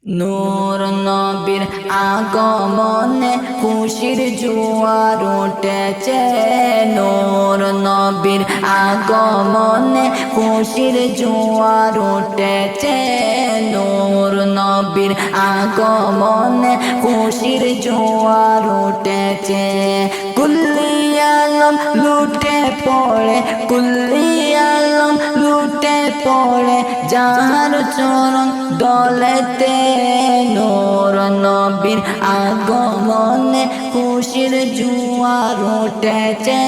নূর নবীর আগমনে খুশির জোয়ার উঠেছে। নূর নবীর আগমনে খুশির জোয়ার উঠেছে। নূর নবীর আগমনে খুশির জোয়ার উঠেছে। কুল্লি আলম লুটে পড়ে, কুল্লি আলম লুটে পড়ে যার চরণ দলেতে। নূর নবীর আগমনে খুশির জোয়ার উঠেছে।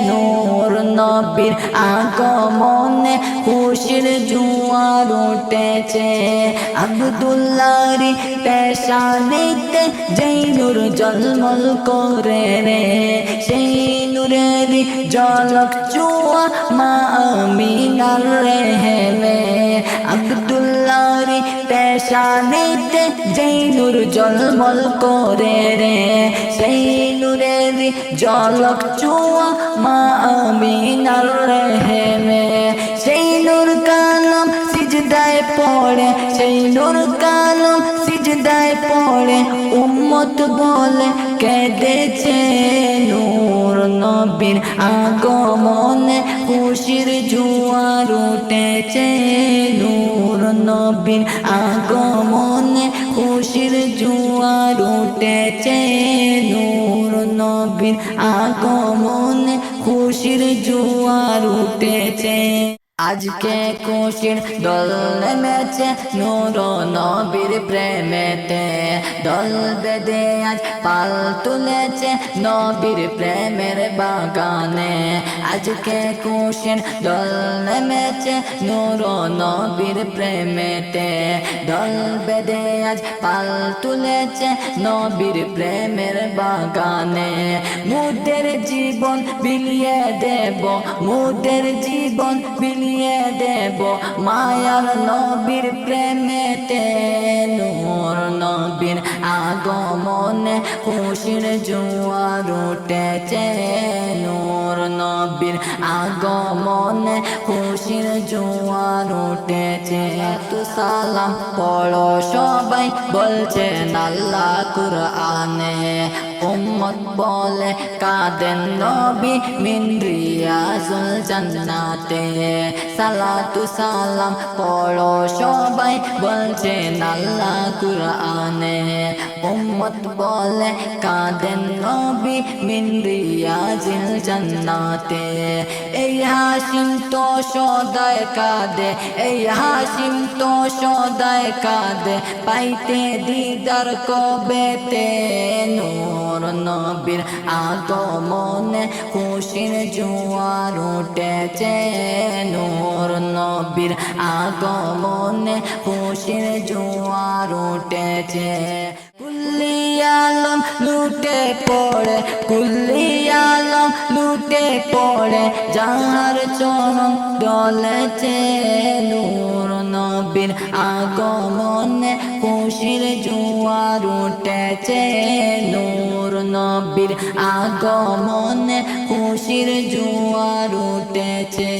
নূর নবীর আগমনে খুশির জোয়ার উঠেছে। আব্দুল্লাহর পেশানিতে যেই নূর ঝলমল করে রে, সেই নূরের ঝলক ছোঁয়া মা আমিনার রেহেমে। আব্দুল্লাহর পেশানিতে যেই নূর ঝলমল করে রে, সেই নূরের ঝলক ছোঁয়া মা আমিনার রেহেমে। সেই নূর কালাম সিজদায় পড়ে, সেই নূর কালাম সিজদায় পড়ে উম্মত বলে কেঁদেছে। নূর নবীর আগমনে খুশির জোয়ার উঠেছে। নূর নবীর আগমনে খুশির জোয়ার উঠেছে। নূর নবীর আগমনে খুশির জোয়ার উঠেছে। আজকে খুশির দল নেমেছে নূর নবীর প্রেমেতে। দল বেঁধে আজ পাল তুলেছে নবীর প্রেমের বাগানে। আজকে খুশির দল নেমেছে নূর নবীর প্রেমেতে। দল বেঁধে আজ পাল তুলেছে নবীর প্রেমের বাগানে। মুদের জীবন বিলিয়ে দেব, মুদের জীবন বিলিয়ে দেব মায়ার নবীর প্রেমেতে। নূর নবীর আগমনে খুশির জোয়ার উঠেছে। নূর নবীর আগমনে খুশির জোয়ার উঠেছে। তু সালাম পড়ো সবাই বলছেন আল্লাহ কুরআনে। উম্মত বলে কাঁদেন নবী মিন রিয়াজুল জান্নাতে। সালাতু সালাম পড়ো সবাই বলছেন আল্লাহ কুরআনে। উম্মত বলে কাঁদেন নবী মিন রিয়াজিল জান্নাতে। এই হাশিম তো সদায় কাঁদে, এই হাশিম তো সদায় কাঁদে পাইতে দিদার কবেতে। নূর নবীর আগমনে খুশির জোয়ার উঠেছে। নূর নবীর আগমনে খুশির জোয়ার উঠেছে। কুল্লি আলম লুটে পড়ে, কুল্লি আলম লুটে পড়ে যার চরণ দলেছে। নূর নবীর আগমনে খুশির জোয়ার উঠেছে। নূর নবীর আগমনে খুশির জোয়ার উঠেছে।